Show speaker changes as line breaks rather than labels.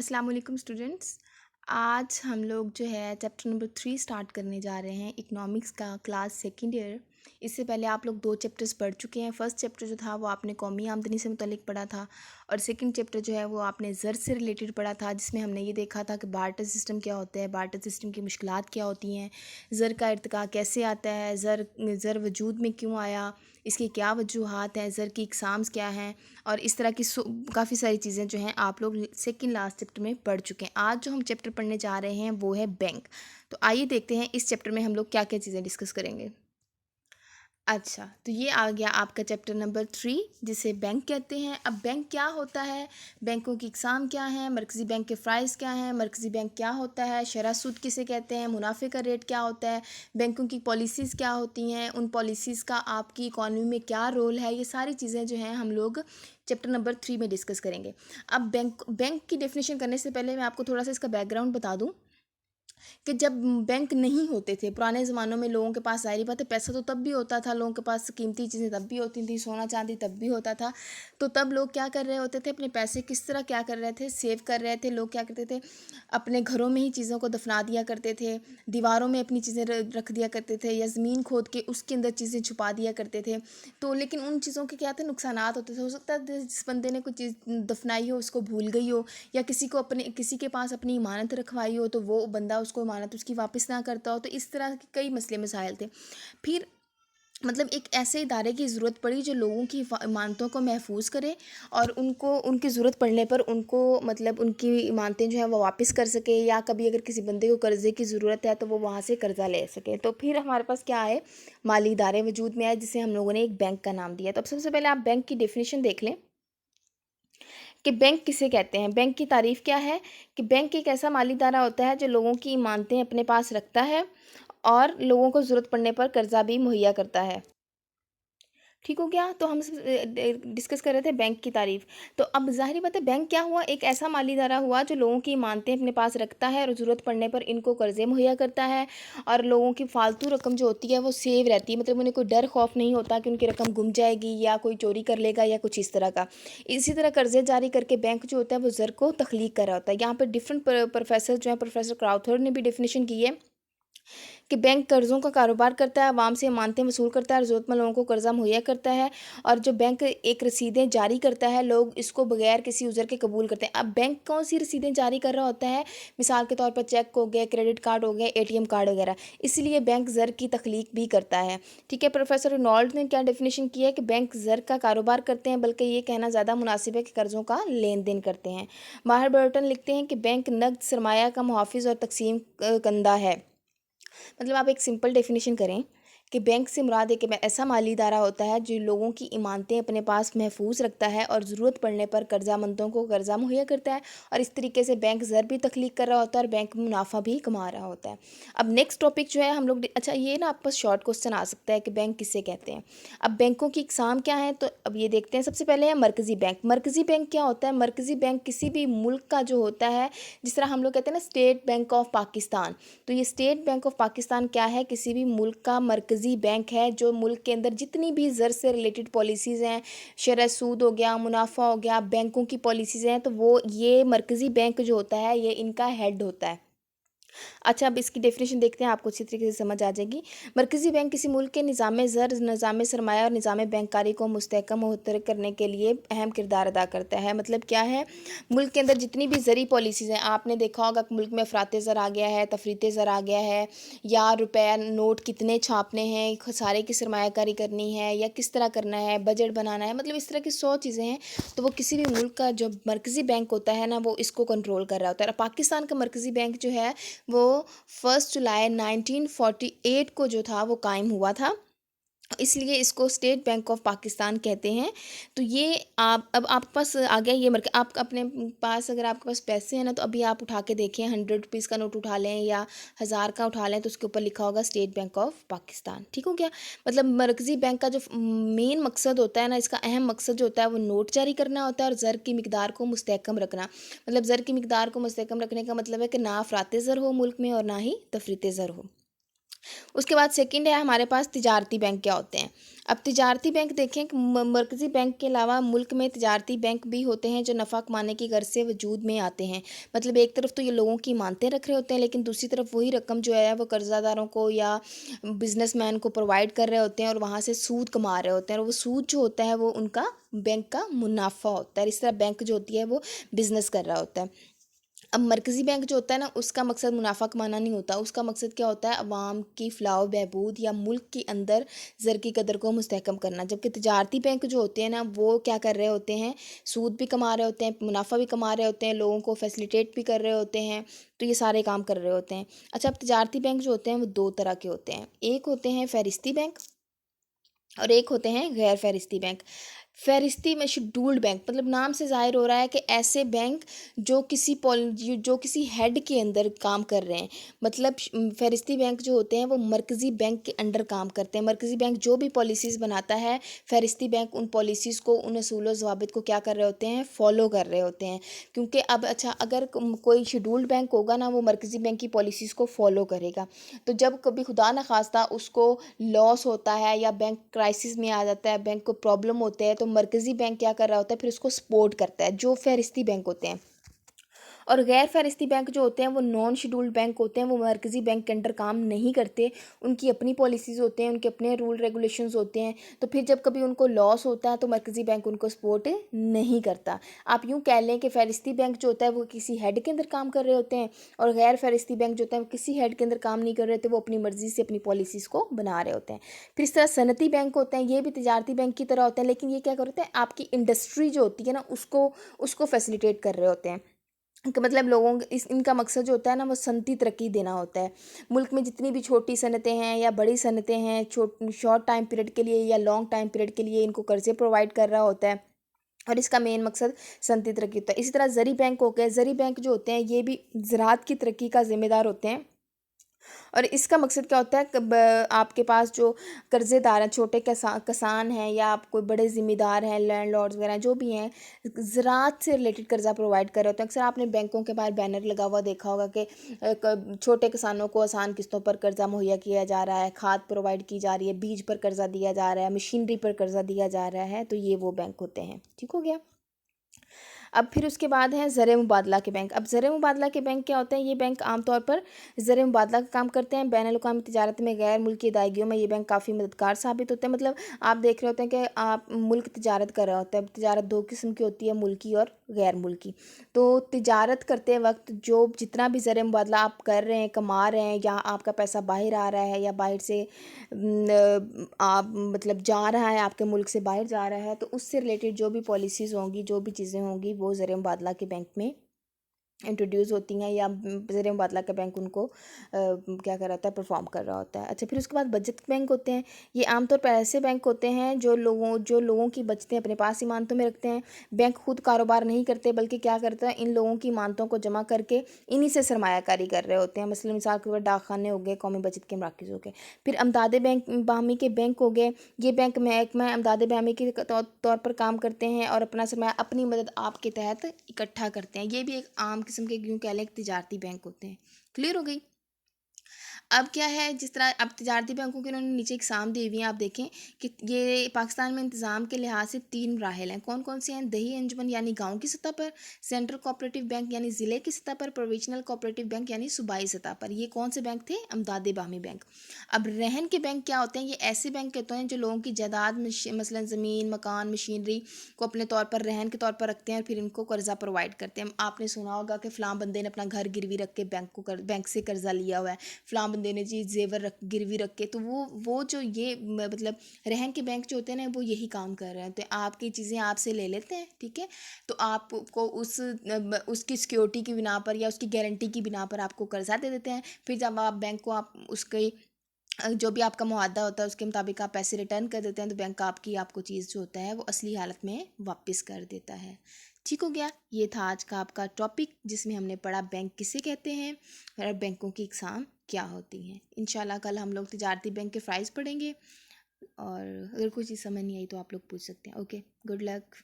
अस्सलाम वालेकुम स्टूडेंट्स। आज हम लोग जो है चैप्टर नंबर 3 स्टार्ट करने जा रहे हैं, इकोनॉमिक्स का, क्लास सेकंड ईयर। इससे पहले आप लोग 2 चैप्टर्स पढ़ चुके हैं। फर्स्ट चैप्टर जो था वो आपने कौमी आमदनी से मुतल्लिक पढ़ा था, और सेकंड चैप्टर जो है वो आपने ज़र से रिलेटेड पढ़ा था, जिसमें हमने ये देखा था कि बार्टर सिस्टम क्या होता है, बार्टर सिस्टम की मुश्किलात क्या होती हैं, ज़र का इर्तिका कैसे आता है, ज़र वजूद में क्यों आया, इसकी क्या वजूहात हैं, ज़र की इकसाम्स क्या हैं, और इस तरह की काफ़ी सारी चीज़ें जो हैं आप लोग सेकंड लास्ट चैप्टर में पढ़ चुके हैं। आज जो हम चैप्टर पढ़ने जा रहे हैं वो है बैंक। तो आइए देखते हैं इस चैप्टर में हम लोग क्या क्या चीज़ें डिस्कस करेंगे। अच्छा, तो ये आ गया आपका चैप्टर नंबर 3, जिसे बैंक कहते हैं। अब बैंक क्या होता है, बैंकों की इकसाम क्या है, मरकज़ी बैंक के फ़राइज़ क्या हैं, मरकज़ी बैंक क्या होता है, शरह सूद किसे कहते हैं, मुनाफे का रेट क्या होता है, बैंकों की पॉलिसीज़ क्या होती हैं, उन पॉलिसीज़ का आपकी इकॉनमी में क्या रोल है, ये सारी चीज़ें जो हैं हम लोग चैप्टर नंबर 3 में डिस्कस करेंगे। अब बैंक बैंक की डेफिनेशन करने से पहले मैं आपको थोड़ा सा इसका बैकग्राउंड बता दूँ कि जब बैंक नहीं होते थे पुराने ज़मानों में, लोगों के पास, ज़ाहिर बात है पैसा तो तब भी होता था, लोगों के पास कीमती चीज़ें तब भी होती थी, सोना चांदी तब भी होता था। तो तब लोग क्या कर रहे होते थे, अपने पैसे किस तरह क्या कर रहे थे, सेव कर रहे थे। लोग क्या करते थे, अपने घरों में ही चीज़ों को दफना दिया करते थे, दीवारों में अपनी चीज़ें रख दिया करते थे, या ज़मीन खोद के उसके अंदर चीज़ें छुपा दिया करते थे। तो लेकिन उन चीज़ों के क्या थे, नुकसानात होते थे। हो सकता है जिस बंदे ने कोई चीज़ दफनाई हो उसको भूल गई हो, या किसी के पास अपनी इमानत रखवाई हो तो वो बंदा उसको इमानत उसकी वापस ना करता हो। तो इस तरह के कई मसले मसाइल थे। फिर मतलब एक ऐसे इदारे की ज़रूरत पड़ी जो लोगों की इमानतों को महफूज करे, और उनको उनकी ज़रूरत पड़ने पर उनको मतलब उनकी इमानतें जो हैं वो वापस कर सके, या कभी अगर किसी बंदे को कर्ज़े की ज़रूरत है तो वो वहाँ से कर्ज़ा ले सके। तो फिर हमारे पास क्या है, माली इदारे वजूद में आए, जिसे हम लोगों ने एक बैंक का नाम दिया। तो अब सबसे पहले आप बैंक की डेफिनेशन देख लें कि बैंक किसे कहते हैं। बैंक की तारीफ़ क्या है कि बैंक एक ऐसा माली इदारा होता है जो लोगों की इमानतें अपने पास रखता है और लोगों को ज़रूरत पड़ने पर कर्ज़ा भी मुहैया करता है। ठीक हो गया। तो हम डिस्कस कर रहे थे बैंक की तारीफ़। तो अब ज़ाहिर बात है, बैंक क्या हुआ, एक ऐसा माली इदारा हुआ जो लोगों की इमानतें अपने पास रखता है और ज़रूरत पड़ने पर इनको कर्ज़े मुहैया करता है, और लोगों की फ़ालतू रकम जो होती है वो सेव रहती है। मतलब उन्हें कोई डर खौफ नहीं होता कि उनकी रकम गुम जाएगी या कोई चोरी कर लेगा या कुछ इस तरह का। इसी तरह कर्ज़े जारी करके बैंक जो होता है वो ज़र को तख्लीक कर रहा होता है। यहाँ पर डिफरेंट प्रोफेसर जो हैं, प्रोफेसर क्राउथर ने भी डेफिनेशन की है कि बैंक कर्ज़ों का कारोबार करता है, अवाम से इमानतें वसूल करता है और ज़रूरतमंद लोगों को कर्ज़ा मुहैया करता है। और जो बैंक एक रसीदें जारी करता है, लोग इसको बगैर किसी उज़र के कबूल करते हैं। अब बैंक कौन सी रसीदें जारी कर रहा होता है, मिसाल के तौर पर चेक हो गए, क्रेडिट कार्ड हो गए, एटीएम कार्ड वगैरह। इसलिए बैंक ज़र की तख्लीक भी करता है। ठीक है। प्रोफेसर रेनॉल्ड ने क्या डेफिनेशन की है कि बैंक ज़र का कारोबार करते हैं, बल्कि ये कहना ज़्यादा मुनासिब है कि कर्ज़ों का लेन देन करते हैं। माहिर बर्टन लिखते हैं कि बैंक नकद सरमाया का मुहाफ़िज़ और तकसीम कंदा है। मतलब आप एक सिंपल डेफिनेशन करें कि बैंक से मुराद एक ऐसा माली इदारा होता है जो लोगों की इमानतें अपने पास महफूज रखता है और ज़रूरत पड़ने पर कर्ज़ामंदों को कर्ज़ा मुहैया करता है, और इस तरीके से बैंक ज़र भी तख्लीक कर रहा होता है और बैंक मुनाफा भी कमा रहा होता है। अब नेक्स्ट टॉपिक जो है हम लोग, अच्छा ये ना आपके पास शॉर्ट क्वेश्चन आ सकता है कि बैंक किसे कहते हैं। अब बैंकों की इकसाम क्या है, तो अब ये देखते हैं। सबसे पहले है मरकज़ी बैंक। मरकज़ी बैंक क्या होता है, मरकज़ी बैंक किसी भी मुल्क का जो होता है, जिस तरह हम लोग कहते हैं ना स्टेट बैंक ऑफ पाकिस्तान, तो ये स्टेट बैंक ऑफ पाकिस्तान क्या है, किसी भी मुल्क का मरकज़ी बैंक है, जो मुल्क के अंदर जितनी भी ज़र से रिलेटेड पॉलिसीज़ हैं, शरह सूद हो गया, मुनाफा हो गया, बैंकों की पॉलिसीज़ हैं, तो वो ये मरकज़ी बैंक जो होता है ये इनका हेड होता है। अच्छा, अब इसकी डेफिनेशन देखते हैं, आपको अच्छी तरीके से समझ आ जाएगी। मरकज़ी बैंक किसी मुल्क के निज़ाम ज़र, निज़ाम सरमाया और निज़ाम बैंकारी को मुस्तहकम मुहतर करने के लिए अहम किरदार अदा करता है। मतलब क्या है, मुल्क के अंदर जितनी भी ज़री पॉलिसीज़ हैं, आपने देखा होगा कि मुल्क में अफराते ज़र आ गया है, तफरीते ज़र आ गया है, या रुपया नोट कितने छापने हैं, खसारे की सरमायाकारी करनी है या किस तरह करना है, बजट बनाना है, मतलब इस तरह की 100 चीज़ें हैं। तो वो किसी भी मुल्क का जो मरकज़ी बैंक होता है ना, वो इसको कंट्रोल कर रहा होता है। और पाकिस्तान का मरकज़ी बैंक जो है वो 1 जुलाई 1948 को जो था वो कायम हुआ था, इसलिए इसको स्टेट बैंक ऑफ पाकिस्तान कहते हैं। तो ये आप, अब आपके पास आ गया ये आप अपने पास, अगर आपके पास पैसे हैं ना, तो अभी आप उठा के देखें, 100 रुपीज़ का नोट उठा लें या 1000 का उठा लें, तो उसके ऊपर लिखा होगा स्टेट बैंक ऑफ पाकिस्तान। ठीक हो गया। मतलब मरकज़ी बैंक का जो मेन मकसद होता है ना, इसका अहम मकसद जो होता है वो नोट जारी करना होता है और ज़र की मिकदार को मुस्तहकम रखना। मतलब ज़र की मिकदार को मुस्तहकम रखने का मतलब है कि ना अफराते ज़र हो मुल्क में और ना ही तफरीते ज़र हो। उसके बाद सेकंड है हमारे पास तिजारती बैंक क्या होते हैं। अब तिजारती बैंक देखें कि मरकज़ी बैंक के अलावा मुल्क में तिजारती बैंक भी होते हैं जो नफ़ा कमाने की गर्ज से वजूद में आते हैं। मतलब एक तरफ तो ये लोगों की इमानतें रख रहे होते हैं, लेकिन दूसरी तरफ वही रकम जो है वो कर्ज़दारों को या बिजनेसमैन को प्रोवाइड कर रहे होते हैं और वहाँ से सूद कमा रहे होते हैं, और वो सूद जो होता है वो उनका बैंक का मुनाफा होता है। इस तरह बैंक जो होती है वो बिज़नेस कर रहा होता है। अब मरकज़ी बैंक जो होता है ना, उसका मकसद मुनाफ़ा कमाना नहीं होता, उसका मकसद क्या होता है, अवाम की फ़लाह बहबूद या मुल्क के अंदर ज़र की कदर को मुस्तहकम करना। जबकि तिजारती बैंक जो होते हैं ना, वो क्या कर रहे होते हैं, सूद भी कमा रहे होते हैं, मुनाफ़ा भी कमा रहे होते हैं, लोगों को फैसिलिटेट भी कर रहे होते हैं, तो ये सारे काम कर रहे होते हैं। अच्छा, अब तिजारती बैंक जो होते हैं वो दो तरह के होते हैं, एक होते हैं फ़हरिस्ती बैंक और एक होते हैं गैर फ़हरिस्ती बैंक। फ़हरिस्ती में शेड्यूल्ड बैंक, मतलब नाम से ज़ाहिर हो रहा है कि ऐसे बैंक जो किसी हेड के अंदर काम कर रहे हैं। मतलब फ़हरिस्ती बैंक जो होते हैं वो मरकज़ी बैंक के अंडर काम करते हैं। मरकज़ी बैंक जो भी पॉलिसीज़ बनाता है, फ़हरिस्ती बैंक उन पॉलिसीज़ को, उन असूल व ज़वाबित को क्या कर रहे होते हैं, फ़ॉलो कर रहे होते हैं। क्योंकि अब अच्छा, अगर कोई शेड्यूल्ड बैंक होगा ना, वो मरकज़ी बैंक की पॉलिसीज़ को फ़ॉलो करेगा। तो जब कभी खुदा न खास्ता उसको लॉस होता है या बैंक क्राइसिस में आ जाता है, बैंक को प्रॉब्लम होते हैं, तो मरकज़ी बैंक क्या कर रहा होता है, फिर उसको सपोर्ट करता है, जो फ़हरिस्ती बैंक होते हैं। और गैर फ़हरिस्ती बैंक जो होते हैं वो नॉन शेड्यूल्ड बैंक होते हैं, वो मरकज़ी बैंक के अंडर काम नहीं करते, उनकी अपनी पॉलिसीज़ होते हैं, उनके अपने रूल रेगुलेशंस होते हैं। तो फिर जब कभी उनको लॉस होता है तो मरकज़ी बैंक उनको सपोर्ट नहीं करता। आप यूँ कह लें कि फ़हरिस्ती बैंक जो होता है वो किसी हेड के अंदर काम कर रहे होते हैं, और गैर फ़हरिस्ती बैंक जो होता है वो किसी हेड के अंदर काम नहीं कर रहे होते, वो अपनी मर्ज़ी से अपनी पॉलिसीज़ को बना रहे होते हैं। फिर इस तरह सनती बैंक होते हैं, ये भी तिजारती बैंक की तरह होते हैं, लेकिन ये क्या करते हैं, आपकी इंडस्ट्री जो होती है ना, उसको फैसिलिटेट कर रहे होते हैं। कि मतलब लोगों इनका मकसद जो होता है ना, वो सनती तरक्की देना होता है। मुल्क में जितनी भी छोटी सनतें हैं या बड़ी सनतें हैं, शॉर्ट टाइम पीरियड के लिए या लॉन्ग टाइम पीरियड के लिए इनको कर्ज़े प्रोवाइड कर रहा होता है, और इसका मेन मकसद सनती तरक्की होता है। इसी तरह ज़री बैंक हो गए, ज़री बैंक जो होते हैं ये भी ज़राअत की तरक्की का ज़िम्मेदार होते हैं। और इसका मकसद क्या होता है, आपके पास जो कर्ज़ेदार हैं, छोटे किसान हैं, या आप कोई बड़े ज़िम्मेदार हैं, लैंडलॉर्ड्स वगैरह जो भी हैं, ज़राअत से रिलेटेड कर्ज़ा प्रोवाइड कर रहे होते हैं। अक्सर आपने बैंकों के बाहर बैनर लगा हुआ देखा होगा कि छोटे किसानों को आसान किस्तों पर कर्ज़ा मुहैया किया जा रहा है, खाद प्रोवाइड की जा रही है, बीज पर कर्ज़ा दिया जा रहा है, मशीनरी पर कर्ज़ा दिया जा रहा है। तो ये वो बैंक होते हैं। ठीक हो गया। अब फिर उसके बाद है ज़र मुबादला के बैंक। अब ज़र मुबादला के बैंक क्या होते हैं, ये बैंक आमतौर पर ज़र मुबादला का काम करते हैं। बैनुल-अक़वामी तिजारत में गैर मुल्की अदायगियों में ये बैंक काफ़ी मददगार साबित होते हैं। मतलब आप देख रहे होते हैं कि आप मुल्क तिजारत कर रहा होता है। तिजारत दो किस्म की होती है, मुल्की और गैर मुल्की। तो तिजारत करते वक्त जो जितना भी ज़र मुबादला आप कर रहे हैं, कमा रहे हैं, या आपका पैसा बाहर आ रहा है या बाहर से आप मतलब जा रहा है, आपके मुल्क से बाहर जा रहा है, तो उससे रिलेटेड जो भी पॉलिसीज़ होंगी, जो भी चीज़ें होंगी, वो ज़र मुबादला के बैंक में इंट्रोड्यूस होती हैं, या ज़र मुबादला का बैंक उनको क्या कर रहा होता है, परफॉर्म कर रहा होता है। अच्छा, फिर उसके बाद बचत बैंक होते हैं। ये आमतौर पर ऐसे बैंक होते हैं जो लोगों की बचतें अपने पास इमानतों में रखते हैं। बैंक खुद कारोबार नहीं करते, बल्कि क्या करता है, इन लोगों की इमानतों को जमा करके इन्हीं से सरमायाकारी कर रहे होते हैं। मसलन मिसाल के तौर पर डाक खाने हो गए, कौमी बचत के मराकज़ हो गए। फिर अमदाद बैंक बाहमी के बैंक हो गए। ये बैंक महकमा अमदाद बाहमी के तौर पर काम करते हैं और अपना सरमाया अपनी मदद आपके तहत इकट्ठा करते हैं। ये भी एक आम किस्म के यूँ कह लें तिजारती बैंक होते हैं। क्लियर हो गई। अब क्या है, जिस तरह अब तिजारती बैंकों के उन्होंने नीचे इकसाम दी हुई हैं, आप देखें कि ये पाकिस्तान में इंतज़ाम के लिहाज से 3 मराहिल हैं। कौन कौन से हैं? दही अंजुमन यानी गांव की सतह पर, सेंट्रल कोऑपरेटिव बैंक यानी ज़िले की सतह पर, प्रोविजनल कोऑपरेटिव बैंक यानी सूबाई सतह पर। ये कौन से बैंक थे? अमदाद बाहमी बैंक। अब रहन के बैंक क्या होते हैं? ये ऐसे बैंक होते हैं जो लोगों की जायदाद मसलन ज़मीन, मकान, मशीनरी को अपने तौर पर रहन के तौर पर रखते हैं और फिर इनको कर्ज़ा प्रोवाइड करते हैं। आपने सुना होगा कि फ़लाँ बंदे ने अपना घर गिरवी रख के बैंक से कर्ज़ा लिया हुआ है, फ़लाँ बंदे ने जी ज़ेवर गिरवी रख के। तो वो जो ये मतलब रहन के बैंक जो होते हैं ना, वो यही काम कर रहे हैं। तो आपकी चीज़ें आपसे ले लेते हैं, ठीक है, तो आपको उसकी सिक्योरिटी की बिना पर या उसकी गारंटी की बिना पर आपको कर्ज़ा दे देते हैं। फिर जब आप बैंक को आप उसके जो भी आपका मुआहदा होता है उसके मुताबिक आप पैसे रिटर्न कर देते हैं, तो बैंक आपको चीज़ जो होता है वो असली हालत में वापस कर देता है। ठीक हो गया। ये था आज का आपका टॉपिक, जिसमें हमने पढ़ा बैंक किसे कहते हैं और बैंकों की इकसाम क्या होती हैं। इंशाल्लाह कल हम लोग तिजारती बैंक के फ़राइज़ पढ़ेंगे, और अगर कोई चीज़ समझ नहीं आई तो आप लोग पूछ सकते हैं। Okay, good luck.